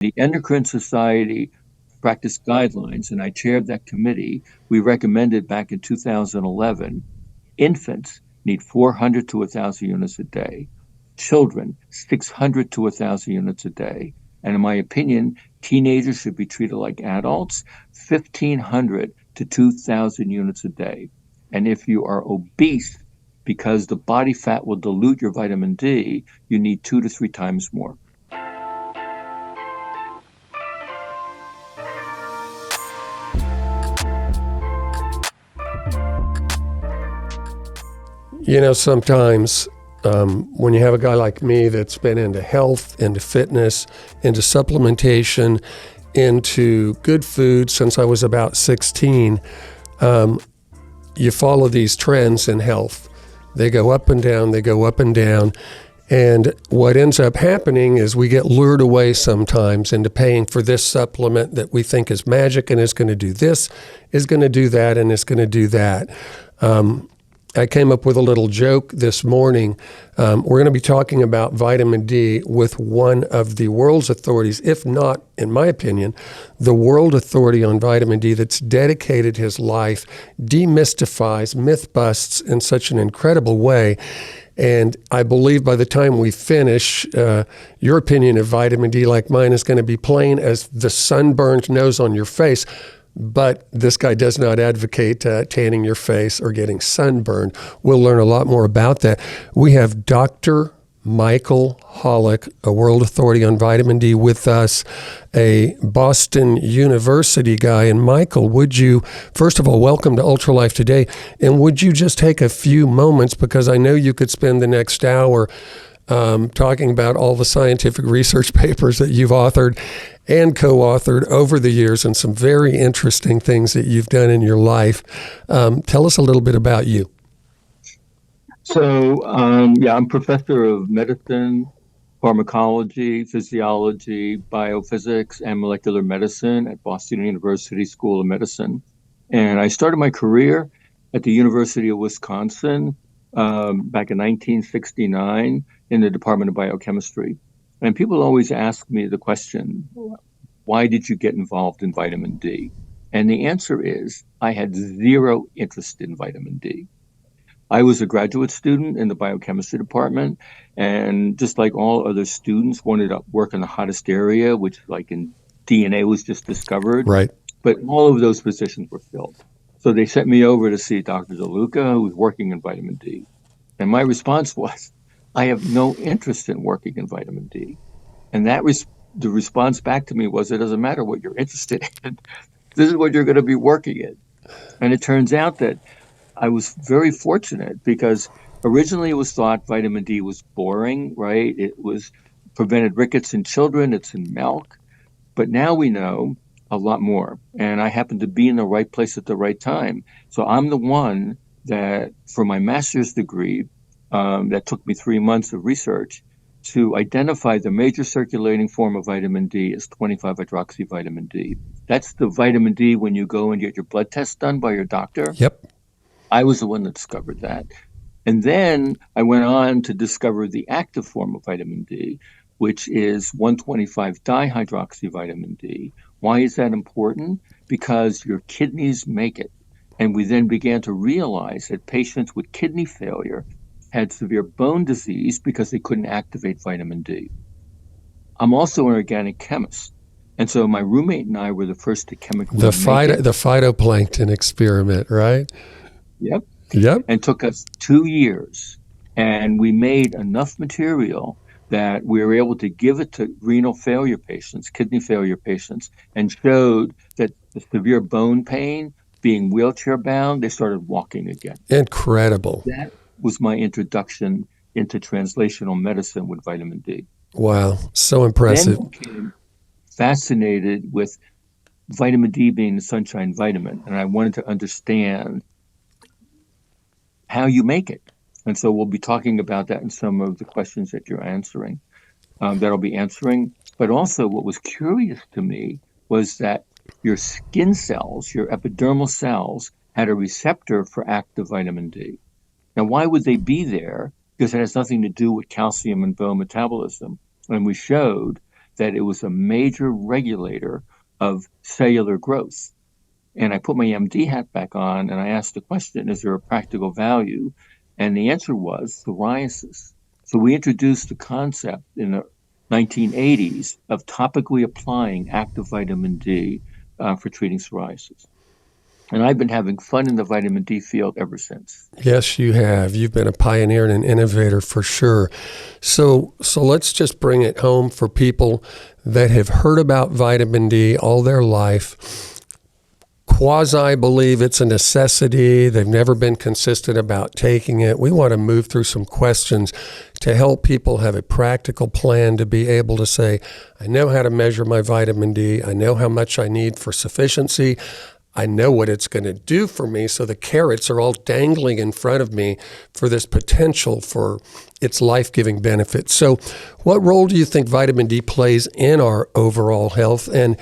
the Endocrine Society practice guidelines, and I chaired that committee, we recommended back in 2011 infants need 400 to 1,000 units a day, children 600 to 1,000 units a day. And in my opinion, teenagers should be treated like adults, 1,500 to 2,000 units a day. And if you are obese, because the body fat will dilute your vitamin D, you need 2 to 3 times more. Sometimes when you have a guy like me that's been into health, into fitness, into supplementation, into good food since I was about 16, you follow these trends in health. They go up and down, they go up and down. And what ends up happening is we get lured away sometimes into paying for this supplement that we think is magic and is going to do this, is going to do that, and is going to do that. I came up with a little joke this morning. We're going to be talking about vitamin D with one of the world's authorities, if not, in my opinion, the world authority on vitamin D that's dedicated his life, demystifies, myth busts in such an incredible way. And I believe by the time we finish, your opinion of vitamin D, like mine, is going to be plain as the sunburned nose on your face. But this guy does not advocate tanning your face or getting sunburned. We'll learn a lot more about that. We have Dr. Michael Holick, a world authority on vitamin D, with us, a Boston University guy. And Michael, would you, first of all, welcome to Ultralife Today, and would you just take a few moments, because I know you could spend the next hour talking about all the scientific research papers that you've authored and co-authored over the years and some very interesting things that you've done in your life. Tell us a little bit about you. So, I'm professor of medicine, pharmacology, physiology, biophysics, and molecular medicine at Boston University School of Medicine. And I started my career at the University of Wisconsin back in 1969 in the Department of Biochemistry. And people always ask me the question, why did you get involved in vitamin D? And the answer is, I had zero interest in vitamin D. I was a graduate student in the biochemistry department, and just like all other students, wanted to work in the hottest area, which like in DNA was just discovered. Right. But all of those positions were filled. So they sent me over to see Dr. DeLuca, who was working in vitamin D. And my response was, I have no interest in working in vitamin D. And the response back to me was, it doesn't matter what you're interested in. This is what you're going to be working in. And it turns out that I was very fortunate, because originally it was thought vitamin D was boring, right? It was prevented rickets in children. It's in milk. But now we know a lot more. And I happen to be in the right place at the right time. So I'm the one that, for my master's degree, that took me 3 months of research to identify the major circulating form of vitamin D is 25-hydroxyvitamin D. That's the vitamin D when you go and get your blood test done by your doctor. Yep. I was the one that discovered that. And then I went on to discover the active form of vitamin D, which is 1,25-dihydroxyvitamin D. Why is that important? Because your kidneys make it. And we then began to realize that patients with kidney failure had severe bone disease because they couldn't activate vitamin D. I'm also an organic chemist. And so my roommate and I were the first to chemically the make it. The phytoplankton experiment, right? Yep. Yep. And took us 2 years. And we made enough material that we were able to give it to renal failure patients, kidney failure patients, and showed that the severe bone pain, being wheelchair bound, they started walking again. Incredible. That was my introduction into translational medicine with vitamin D. Wow. So impressive. Then I became fascinated with vitamin D being the sunshine vitamin. And I wanted to understand how you make it. And so we'll be talking about that in some of the questions that you're answering, that I'll be answering. But also what was curious to me was that your skin cells, your epidermal cells, had a receptor for active vitamin D. Now, why would they be there? Because it has nothing to do with calcium and bone metabolism. And we showed that it was a major regulator of cellular growth. And I put my MD hat back on and I asked the question, is there a practical value? And the answer was psoriasis. So we introduced the concept in the 1980s of topically applying active vitamin D for treating psoriasis. And I've been having fun in the vitamin D field ever since. Yes, you have. You've been a pioneer and an innovator for sure. So let's just bring it home for people that have heard about vitamin D all their life, quasi believe it's a necessity. They've never been consistent about taking it. We want to move through some questions to help people have a practical plan to be able to say, I know how to measure my vitamin D. I know how much I need for sufficiency. I know what it's going to do for me. So the carrots are all dangling in front of me for this potential for its life-giving benefits. So what role do you think vitamin D plays in our overall health? And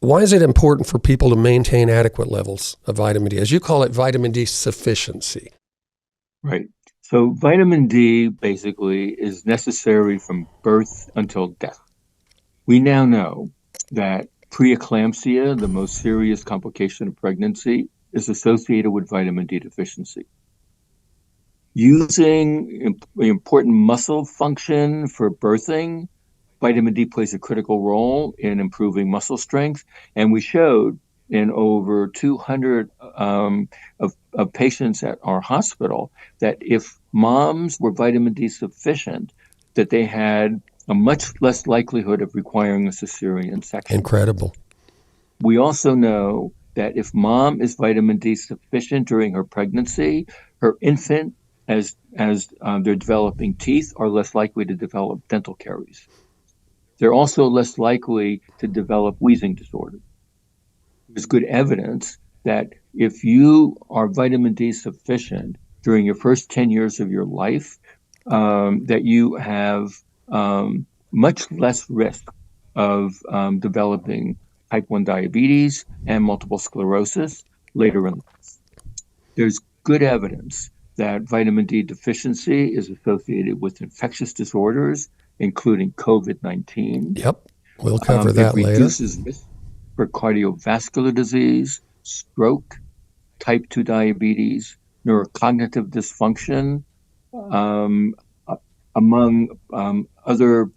why is it important for people to maintain adequate levels of vitamin D? As you call it, vitamin D sufficiency. Right. So vitamin D basically is necessary from birth until death. We now know that preeclampsia, the most serious complication of pregnancy, is associated with vitamin D deficiency. Using important muscle function for birthing, vitamin D plays a critical role in improving muscle strength. And we showed in over 200 of patients at our hospital that if moms were vitamin D sufficient, that they had a much less likelihood of requiring a cesarean section. Incredible. We also know that if mom is vitamin D sufficient during her pregnancy, her infant, as they're developing teeth, are less likely to develop dental caries. They're also less likely to develop wheezing disorder. There's good evidence that if you are vitamin D sufficient during your first 10 years of your life, that you have much less risk of developing type 1 diabetes and multiple sclerosis later in life. There's good evidence that vitamin D deficiency is associated with infectious disorders, including COVID-19. Yep, we'll cover that later. It reduces risk for cardiovascular disease, stroke, type 2 diabetes, neurocognitive dysfunction, among other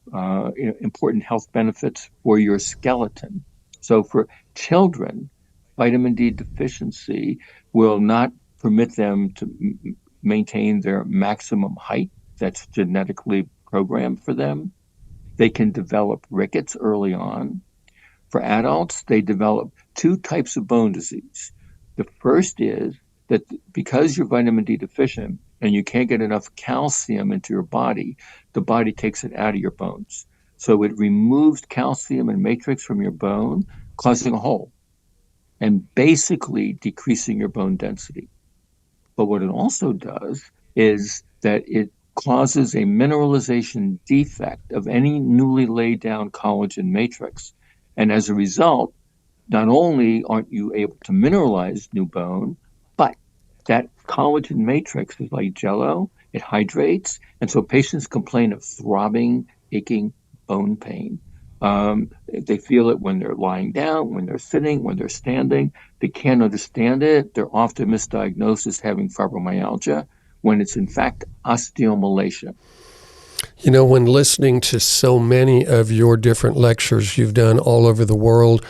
important health benefits for your skeleton. So for children, vitamin D deficiency will not permit them to maintain their maximum height that's genetically programmed for them. They can develop rickets early on. For adults, they develop two types of bone disease. The first is that because you're vitamin D deficient and you can't get enough calcium into your body, the body takes it out of your bones. So it removes calcium and matrix from your bone, causing a hole and basically decreasing your bone density. But what it also does is that it causes a mineralization defect of any newly laid down collagen matrix. And as a result, not only aren't you able to mineralize new bone, but that collagen matrix is like jello, it hydrates. And so patients complain of throbbing, aching bone pain. They feel it when they're lying down, when they're sitting, when they're standing. They can't understand it. They're often misdiagnosed as having fibromyalgia when it's in fact osteomalacia. You know, when listening to so many of your different lectures you've done all over the world,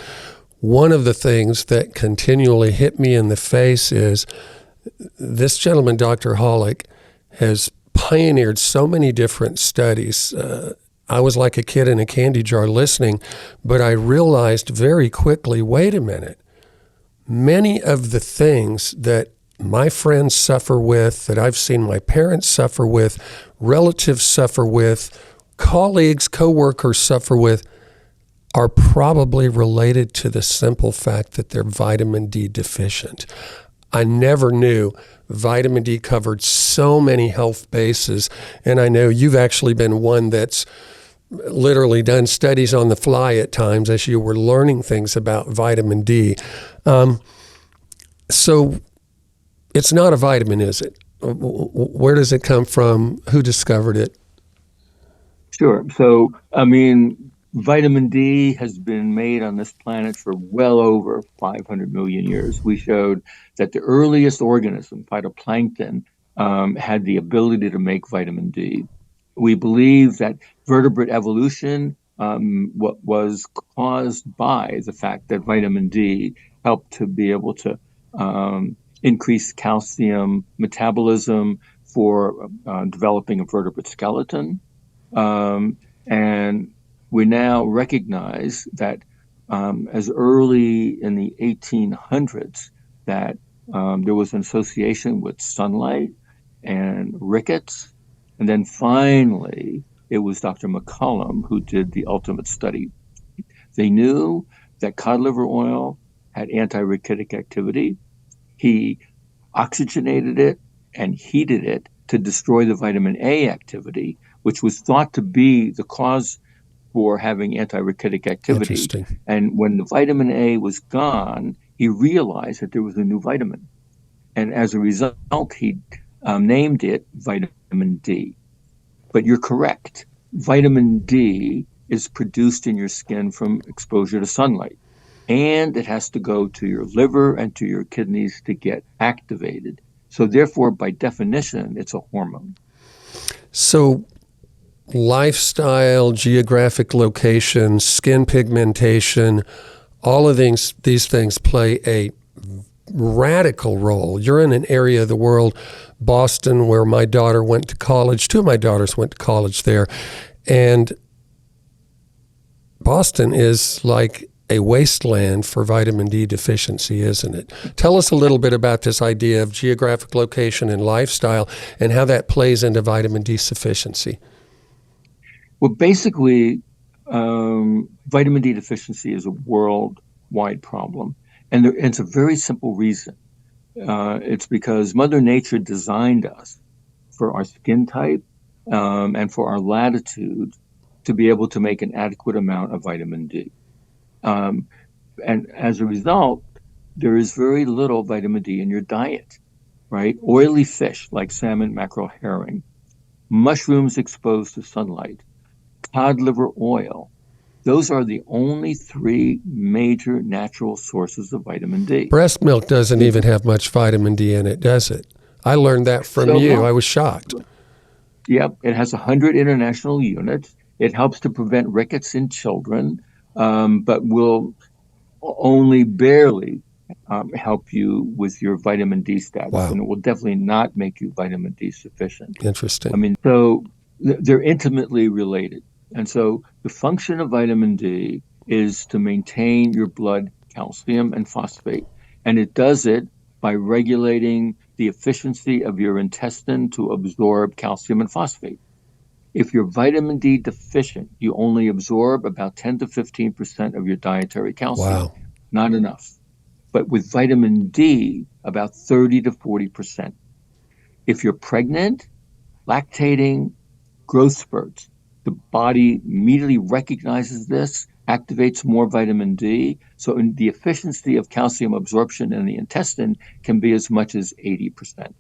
one of the things that continually hit me in the face is this gentleman, Dr. Holick, has pioneered so many different studies. I was like a kid in a candy jar listening, but I realized very quickly, wait a minute, many of the things that my friends suffer with, that I've seen my parents suffer with, relatives suffer with, colleagues, coworkers suffer with, are probably related to the simple fact that they're vitamin D deficient. I never knew vitamin D covered so many health bases, and I know you've actually been one that's literally done studies on the fly at times as you were learning things about vitamin D. So it's not a vitamin, is it? Where does it come from? Who discovered it? Sure. So, I mean, Vitamin D has been made on this planet for well over 500 million years. We showed that the earliest organism, phytoplankton, had the ability to make vitamin D. We believe that vertebrate evolution what was caused by the fact that vitamin D helped to be able to increase calcium metabolism for developing a vertebrate skeleton. And we now recognize that as early in the 1800s that there was an association with sunlight and rickets. And then finally, it was Dr. McCollum who did the ultimate study. They knew that cod liver oil had anti-ricketic activity. He oxygenated it and heated it to destroy the vitamin A activity, which was thought to be the cause for having anti-ricketic activity. And when the vitamin A was gone, he realized that there was a new vitamin. And as a result, he named it vitamin D. But you're correct. Vitamin D is produced in your skin from exposure to sunlight. And it has to go to your liver and to your kidneys to get activated. So therefore, by definition, it's a hormone. So lifestyle, geographic location, skin pigmentation, all of these things play a radical role. You're in an area of the world, Boston, where my daughter went to college. Two of my daughters went to college there. And Boston is like a wasteland for vitamin D deficiency, isn't it? Tell us a little bit about this idea of geographic location and lifestyle and how that plays into vitamin D sufficiency. Well, basically, vitamin D deficiency is a worldwide problem. And it's a very simple reason. It's because Mother Nature designed us for our skin type and for our latitude to be able to make an adequate amount of vitamin D. And as a result, there is very little vitamin D in your diet, right? Oily fish like salmon, mackerel, herring, mushrooms exposed to sunlight, cod liver oil. Those are the only three major natural sources of vitamin D. Breast milk doesn't even have much vitamin D in it, does it? I learned that from you. I was shocked. Yep. It has 100 international units. It helps to prevent rickets in children, but will only barely help you with your vitamin D status. Wow. And it will definitely not make you vitamin D sufficient. Interesting. I mean, so they're intimately related. And so the function of vitamin D is to maintain your blood calcium and phosphate. And it does it by regulating the efficiency of your intestine to absorb calcium and phosphate. If you're vitamin D deficient, you only absorb about 10 to 15% of your dietary calcium. Wow. Not enough. But with vitamin D, about 30 to 40%. If you're pregnant, lactating, growth spurts, the body immediately recognizes this, activates more vitamin D. So the efficiency of calcium absorption in the intestine can be as much as 80%.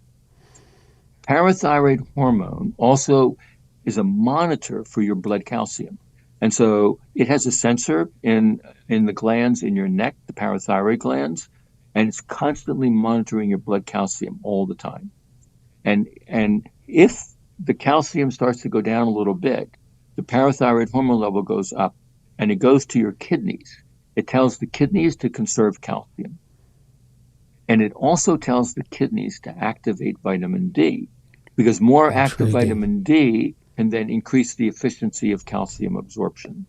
Parathyroid hormone also is a monitor for your blood calcium. And so it has a sensor in the glands in your neck, the parathyroid glands, and it's constantly monitoring your blood calcium all the time. And if the calcium starts to go down a little bit, the parathyroid hormone level goes up and it goes to your kidneys. It tells the kidneys to conserve calcium. And it also tells the kidneys to activate vitamin D, because more active vitamin D can then increase the efficiency of calcium absorption.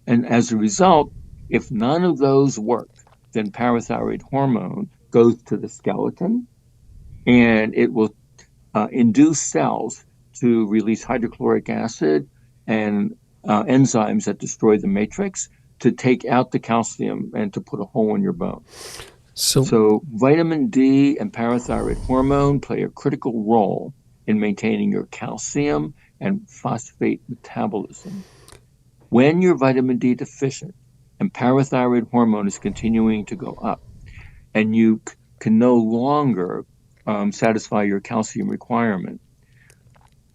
And as a result, if none of those work, then parathyroid hormone goes to the skeleton and it will induce cells to release hydrochloric acid and enzymes that destroy the matrix to take out the calcium and to put a hole in your bone. So vitamin D and parathyroid hormone play a critical role in maintaining your calcium and phosphate metabolism. When you're vitamin D deficient and parathyroid hormone is continuing to go up and you can no longer satisfy your calcium requirement,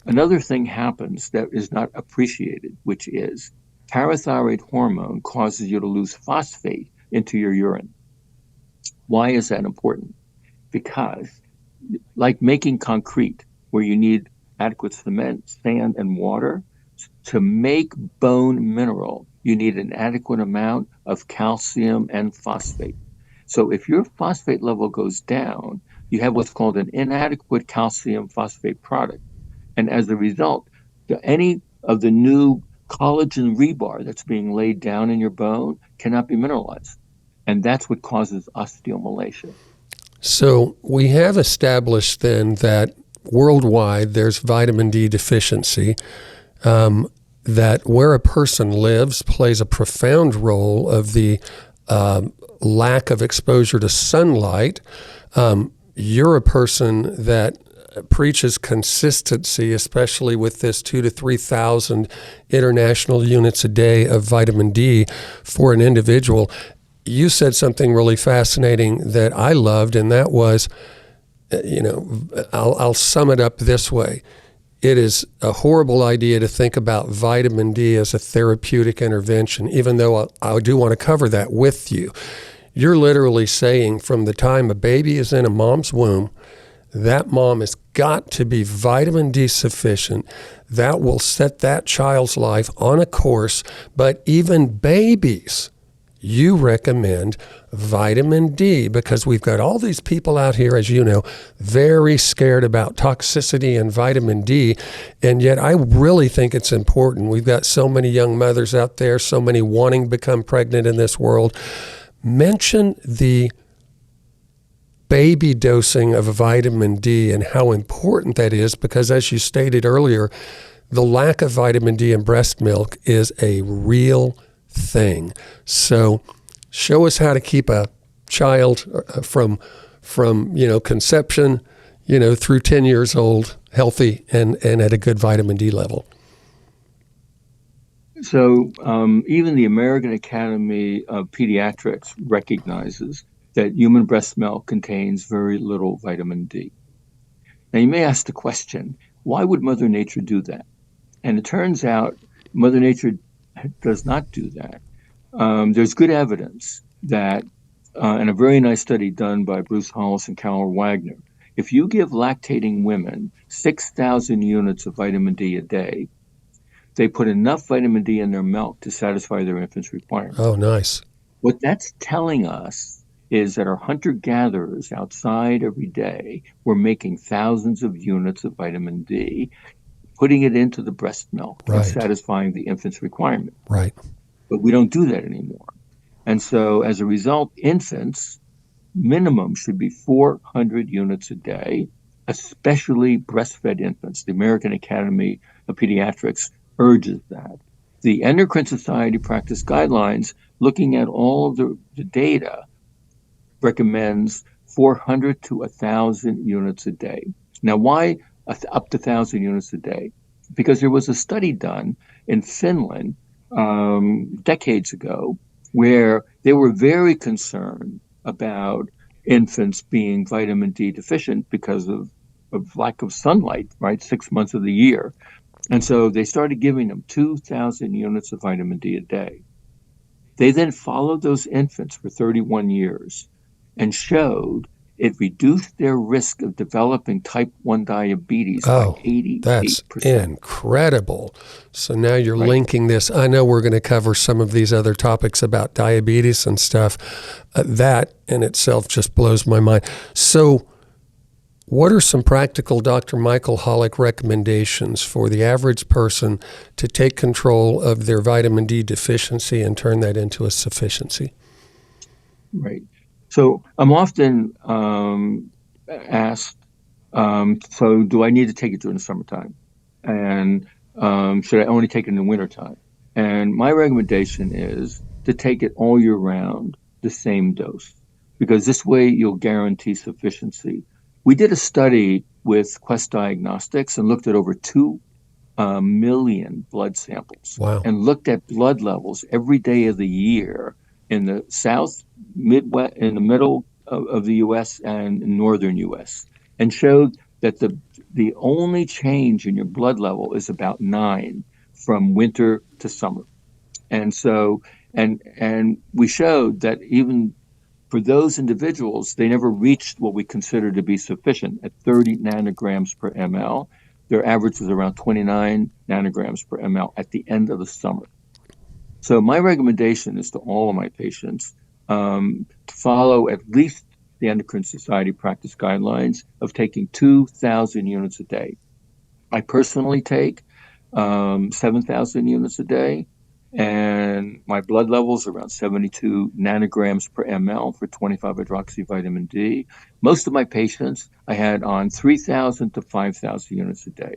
another thing happens that is not appreciated, which is Parathyroid hormone causes you to lose phosphate into your urine. Why is that important? Because, like making concrete, where you need adequate cement, sand, and water, to make bone mineral, you need an adequate amount of calcium and phosphate. So if your phosphate level goes down, you have what's called an inadequate calcium phosphate product. And as a result, any of the new collagen rebar that's being laid down in your bone cannot be mineralized. And that's what causes osteomalacia. So we have established then that worldwide there's vitamin D deficiency, that where a person lives plays a profound role of the lack of exposure to sunlight. You're a person that preaches consistency, especially with this 2,000 to 3,000 international units a day of vitamin D for an individual. You said something really fascinating that I loved, and that was, I'll sum it up this way. It is a horrible idea to think about vitamin D as a therapeutic intervention, even though I do want to cover that with you. You're literally saying from the time a baby is in a mom's womb, that mom has got to be vitamin D sufficient. That will set that child's life on a course. But even babies, you recommend vitamin D, because we've got all these people out here, as you know, very scared about toxicity and vitamin D. And yet I really think it's important. We've got so many young mothers out there, so many wanting to become pregnant in this world. Mention the baby dosing of vitamin D and how important that is, because as you stated earlier, the lack of vitamin D in breast milk is a real thing. So show us how to keep a child from conception, through 10 years old, healthy and at a good vitamin D level. So even the American Academy of Pediatrics recognizes that human breast milk contains very little vitamin D. Now you may ask the question, why would Mother Nature do that? And it turns out Mother Nature does not do that. There's good evidence that, in a very nice study done by Bruce Hollis and Carol Wagner, if you give lactating women 6,000 units of vitamin D a day, they put enough vitamin D in their milk to satisfy their infant's requirements. Oh, nice. What that's telling us is that our hunter-gatherers outside every day were making thousands of units of vitamin D, putting it into the breast milk and satisfying the infant's requirement. Right. But we don't do that anymore. And so as a result, infants minimum should be 400 units a day, especially breastfed infants. The American Academy of Pediatrics urges that. The Endocrine Society practice guidelines, looking at all of the data, recommends 400 to 1,000 units a day. Now, why up to 1,000 units a day? Because there was a study done in Finland decades ago where they were very concerned about infants being vitamin D deficient because of lack of sunlight, right, 6 months of the year. And so they started giving them 2,000 units of vitamin D a day. They then followed those infants for 31 years and showed it reduced their risk of developing type 1 diabetes by 88%. That's incredible. So now you're linking this. I know we're going to cover some of these other topics about diabetes and stuff. That in itself just blows my mind. So what are some practical Dr. Michael Holick recommendations for the average person to take control of their vitamin D deficiency and turn that into a sufficiency? Right. So I'm often asked, so do I need to take it during the summertime? And should I only take it in the wintertime? And my recommendation is to take it all year round, the same dose, because this way you'll guarantee sufficiency. We did a study with Quest Diagnostics and looked at over 2 million blood samples. Wow. And looked at blood levels every day of the year in the South, Midwest, in the middle of the U.S. and northern U.S. and showed that the only change in your blood level is about 9 from winter to summer. And so, and we showed that even for those individuals, they never reached what we consider to be sufficient at 30 nanograms per ml. Their average was around 29 nanograms per ml at the end of the summer. So my recommendation is to all of my patients to follow at least the Endocrine Society practice guidelines of taking 2,000 units a day. I personally take 7,000 units a day, and my blood levels are around 72 nanograms per ml for 25-hydroxy vitamin D. Most of my patients I had on 3,000 to 5,000 units a day.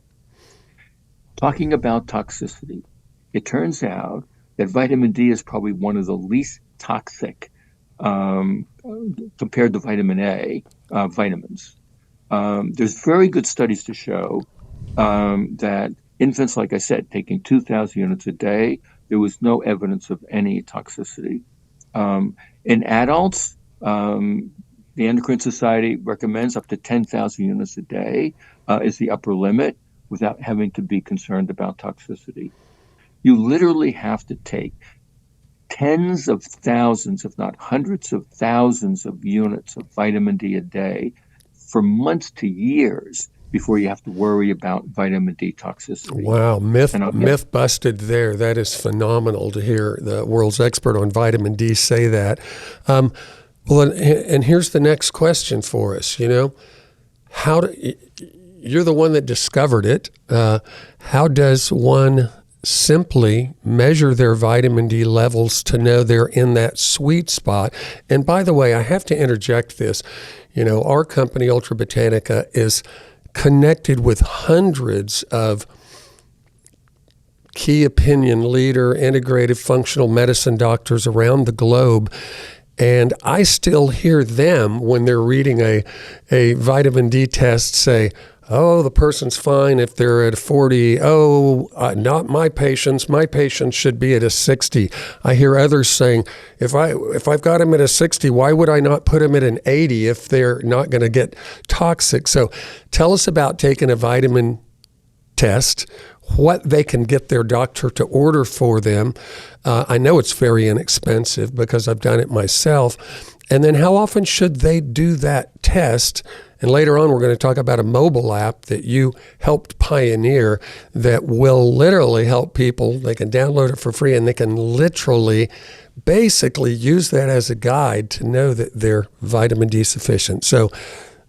Talking about toxicity, it turns out that vitamin D is probably one of the least toxic compared to vitamin A vitamins. There's very good studies to show that infants, like I said, taking 2,000 units a day, there was no evidence of any toxicity. In adults, the Endocrine Society recommends up to 10,000 units a day is the upper limit without having to be concerned about toxicity. You literally have to take tens of thousands, if not hundreds of thousands of units of vitamin D a day for months to years before you have to worry about vitamin D toxicity. Wow, myth busted there. That is phenomenal to hear the world's expert on vitamin D say that. Well, and here's the next question for us. You're the one that discovered it. How does one simply measure their vitamin D levels to know they're in that sweet spot? And by the way, I have to interject this. Our company, Ultra Botanica, is connected with hundreds of key opinion leader, integrative functional medicine doctors around the globe. And I still hear them when they're reading a vitamin D test say, oh, the person's fine if they're at 40. Oh, not my patients. My patients should be at a 60. I hear others saying, if I've got them at a 60, why would I not put them at an 80 if they're not going to get toxic? So tell us about taking a vitamin test, what they can get their doctor to order for them. I know it's very inexpensive because I've done it myself. And then how often should they do that test? And later on, we're going to talk about a mobile app that you helped pioneer that will literally help people. They can download it for free, and they can literally basically use that as a guide to know that they're vitamin D sufficient. So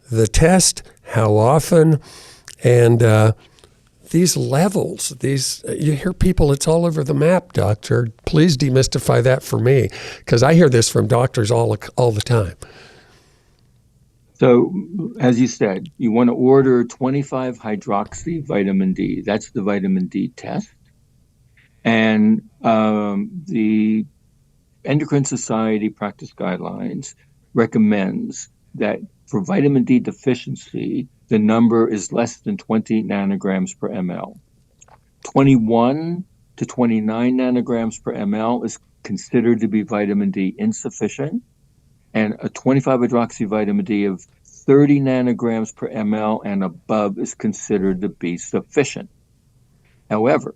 the test, how often, and these levels, you hear people, it's all over the map, doctor. Please demystify that for me, because I hear this from doctors all the time. So, as you said, you want to order 25-hydroxy vitamin D. That's the vitamin D test. And the Endocrine Society practice guidelines recommends that for vitamin D deficiency, the number is less than 20 nanograms per ml. 21 to 29 nanograms per ml is considered to be vitamin D insufficient, and a 25-hydroxy vitamin D of 30 nanograms per ml and above is considered to be sufficient. However,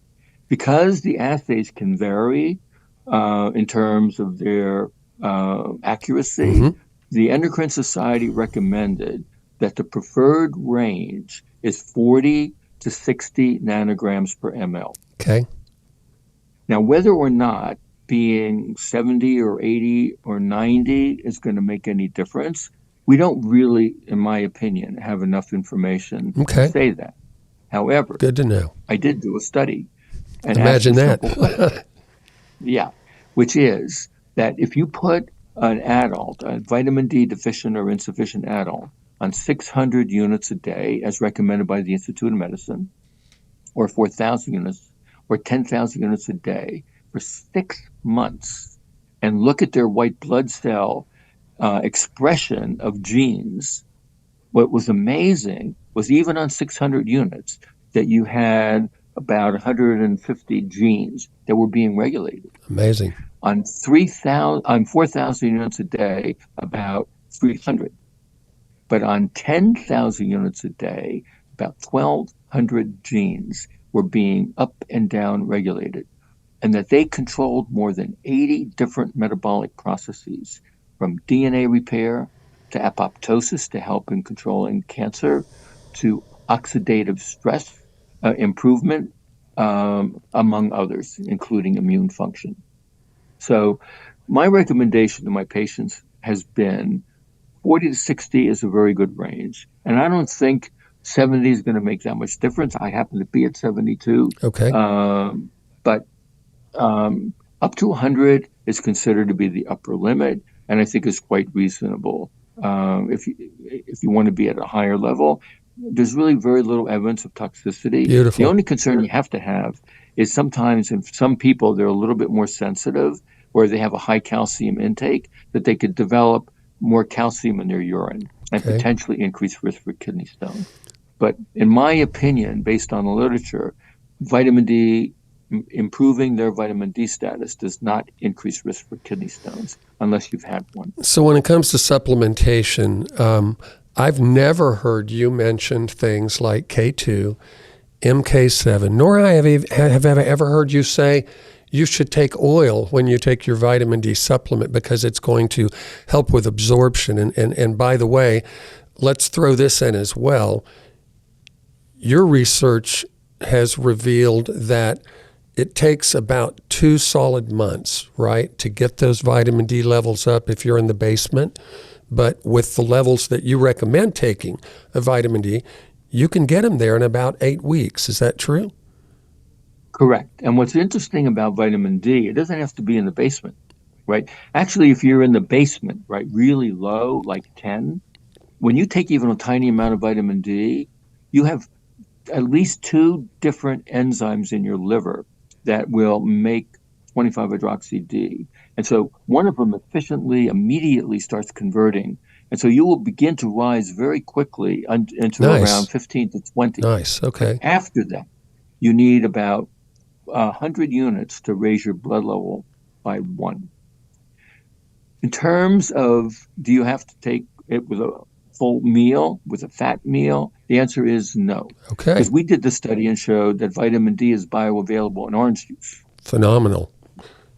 because the assays can vary in terms of their accuracy, the Endocrine Society recommended that the preferred range is 40 to 60 nanograms per ml. Okay. Now, whether or not being 70 or 80 or 90 is going to make any difference, we don't really, in my opinion, have enough information to say that. However, good to know. I did do a study. And imagine that. Yeah, which is that if you put an adult, a vitamin D deficient or insufficient adult, on 600 units a day, as recommended by the Institute of Medicine, or 4,000 units, or 10,000 units a day for 6 months, and look at their white blood cell expression of genes, what was amazing was even on 600 units that you had about 150 genes that were being regulated. Amazing. On 4,000 units a day, about 300. But on 10,000 units a day, about 1,200 genes were being up and down regulated. and that they controlled more than 80 different metabolic processes, from DNA repair to apoptosis to help in controlling cancer to oxidative stress improvement, among others, including immune function. So my recommendation to my patients has been 40 to 60 is a very good range. And I don't think 70 is going to make that much difference. I happen to be at 72. Okay. But up to 100 is considered to be the upper limit, and I think is quite reasonable. If you want to be at a higher level, there's really very little evidence of toxicity. Beautiful. The only concern you have to have is sometimes in some people, they're a little bit more sensitive, or they have a high calcium intake, that they could develop more calcium in their urine and Okay. potentially increase risk for kidney stone. But in my opinion, based on the literature, vitamin D, improving their vitamin D status does not increase risk for kidney stones unless you've had one. So when it comes to supplementation, I've never heard you mention things like K2, MK7, nor have I ever heard you say you should take oil when you take your vitamin D supplement because it's going to help with absorption. And by the way, let's throw this in as well. Your research has revealed that it takes about 2 solid months, right, to get those vitamin D levels up if you're in the basement. But with the levels that you recommend taking of vitamin D, you can get them there in about 8 weeks. Is that true? Correct. And what's interesting about vitamin D, it doesn't have to be in the basement, right? Actually, if you're in the basement, right, really low, like 10, when you take even a tiny amount of vitamin D, you have at least 2 different enzymes in your liver that will make 25-hydroxy-D. And so one of them immediately starts converting. And so you will begin to rise very quickly into around 15 to 20. Nice. Okay. After that, you need about 100 units to raise your blood level by 1. In terms of, do you have to take it with a full meal, with a fat meal? The answer is no. Okay. Because we did the study and showed that vitamin D is bioavailable in orange juice. Phenomenal.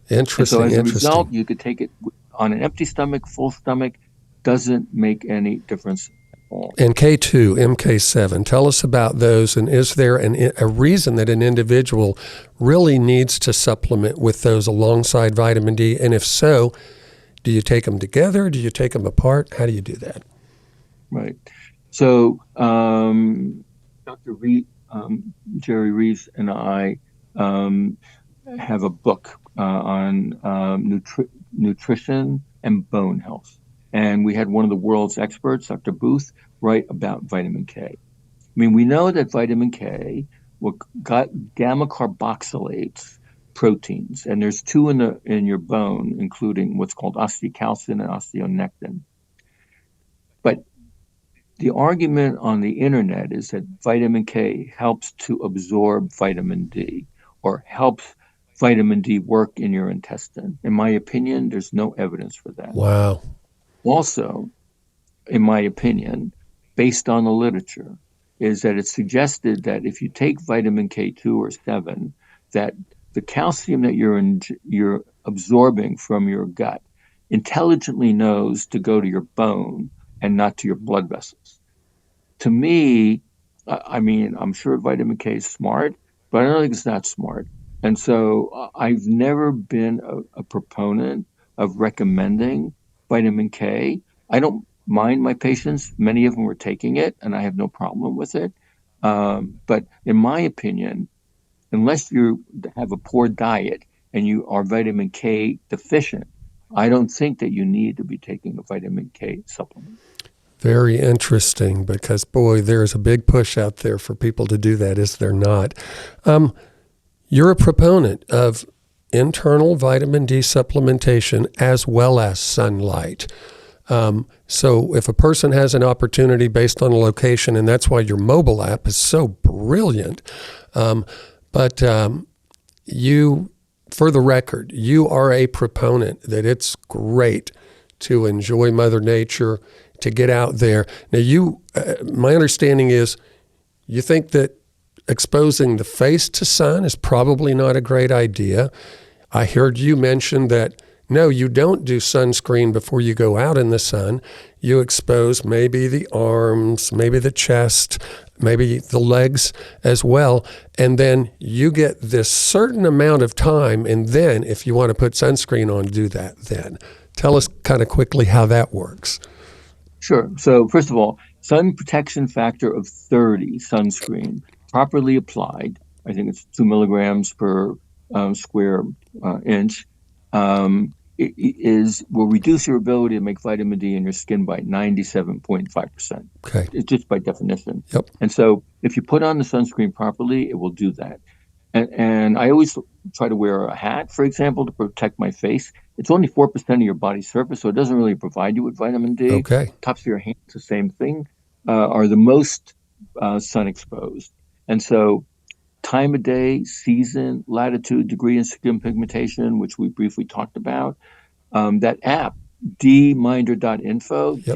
Interesting. And so as a result, you could take it on an empty stomach, full stomach, doesn't make any difference at all. And K2, MK7, tell us about those. And is there a reason that an individual really needs to supplement with those alongside vitamin D? And if so, do you take them together? Do you take them apart? How do you do that? Right. So Dr. Jerry Reese and I have a book on nutrition and bone health. And we had one of the world's experts, Dr. Booth, write about vitamin K. I mean, we know that vitamin K got gamma carboxylates proteins, and there's 2 in your bone, including what's called osteocalcin and osteonectin. But the argument on the internet is that vitamin K helps to absorb vitamin D or helps vitamin D work in your intestine. In my opinion, there's no evidence for that. Wow. Also, in my opinion, based on the literature, is that it's suggested that if you take vitamin K2 or 7, that the calcium that you're absorbing from your gut intelligently knows to go to your bone and not to your blood vessels. To me, I mean, I'm sure vitamin K is smart, but I don't think it's that smart. And so I've never been a proponent of recommending vitamin K. I don't mind my patients. Many of them were taking it, and I have no problem with it. But in my opinion, unless you have a poor diet and you are vitamin K deficient, I don't think that you need to be taking a vitamin K supplement. Very interesting, because, boy, there's a big push out there for people to do that, is there not? You're a proponent of internal vitamin D supplementation as well as sunlight. So if a person has an opportunity based on a location, and that's why your mobile app is so brilliant, but you, for the record, you are a proponent that it's great to enjoy Mother Nature, to get out there. Now, my understanding is you think that exposing the face to sun is probably not a great idea. I heard you mention that, no, you don't do sunscreen before you go out in the sun. You expose maybe the arms, maybe the chest, maybe the legs as well. And then you get this certain amount of time. And then if you want to put sunscreen on, do that then. Tell us kind of quickly how that works. Sure. So first of all, sun protection factor of 30 sunscreen, properly applied, I think it's 2 milligrams per square inch, will reduce your ability to make vitamin D in your skin by 97.5%. Okay. It's just by definition. Yep. And so if you put on the sunscreen properly, it will do that. And I always try to wear a hat, for example, to protect my face. It's only 4% of your body's surface, so it doesn't really provide you with vitamin D. Okay. Tops of your hands, the same thing, are the most sun exposed. And so time of day, season, latitude, degree, and skin pigmentation, which we briefly talked about. That app, dminder.info, Yep.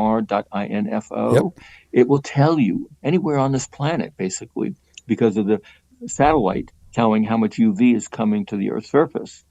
dminder.info, Yep. it will tell you anywhere on this planet, basically, because of the satellite telling how much UV is coming to the Earth's surface,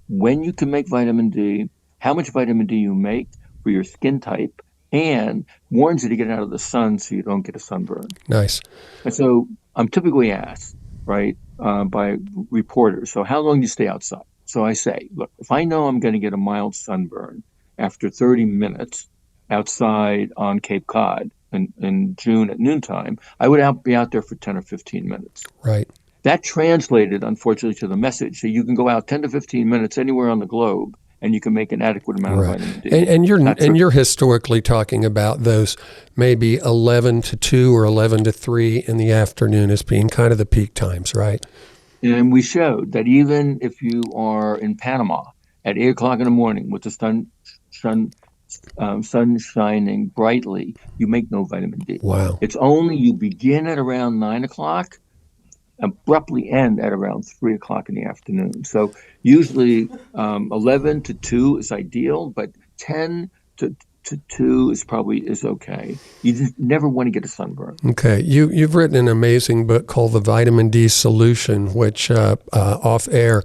when you can make vitamin D, how much vitamin D you make for your skin type, and warns you to get out of the sun so you don't get a sunburn. Nice. And so I'm typically asked, right, by reporters, so how long do you stay outside? So I say, look, if I know I'm going to get a mild sunburn after 30 minutes outside on Cape Cod in June at noontime, I would be out there for 10 or 15 minutes. Right. That translated, unfortunately, to the message. So you can go out 10 to 15 minutes anywhere on the globe, and you can make an adequate amount of vitamin D. And you're historically talking about those maybe 11 to 2 or 11 to 3 in the afternoon as being kind of the peak times, right? And we showed that even if you are in Panama at 8 o'clock in the morning with the sun shining brightly, you make no vitamin D. Wow. It's only you begin at around 9 o'clock, abruptly end at around 3 o'clock in the afternoon. So usually 11 to 2 is ideal, but 10 to 2 is okay. You just never want to get a sunburn. Okay. You've written an amazing book called The Vitamin D Solution, which off air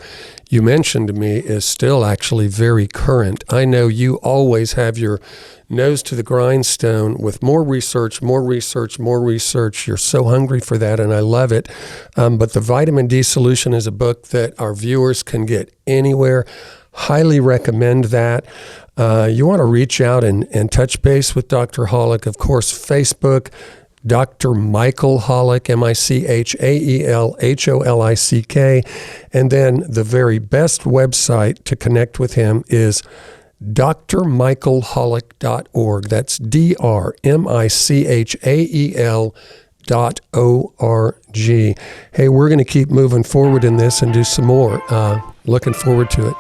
you mentioned to me is still actually very current. I know you always have your nose to the grindstone with more research. You're so hungry for that, and I love it. But The Vitamin D Solution is a book that our viewers can get anywhere. Highly recommend that. You want to reach out and touch base with Dr. Holick. Of course, Facebook, Dr. Michael Holick, MichaelHolick. And then the very best website to connect with him is drmichaelholick.org. That's drmichael.org. Hey, we're going to keep moving forward in this and do some more. Looking forward to it.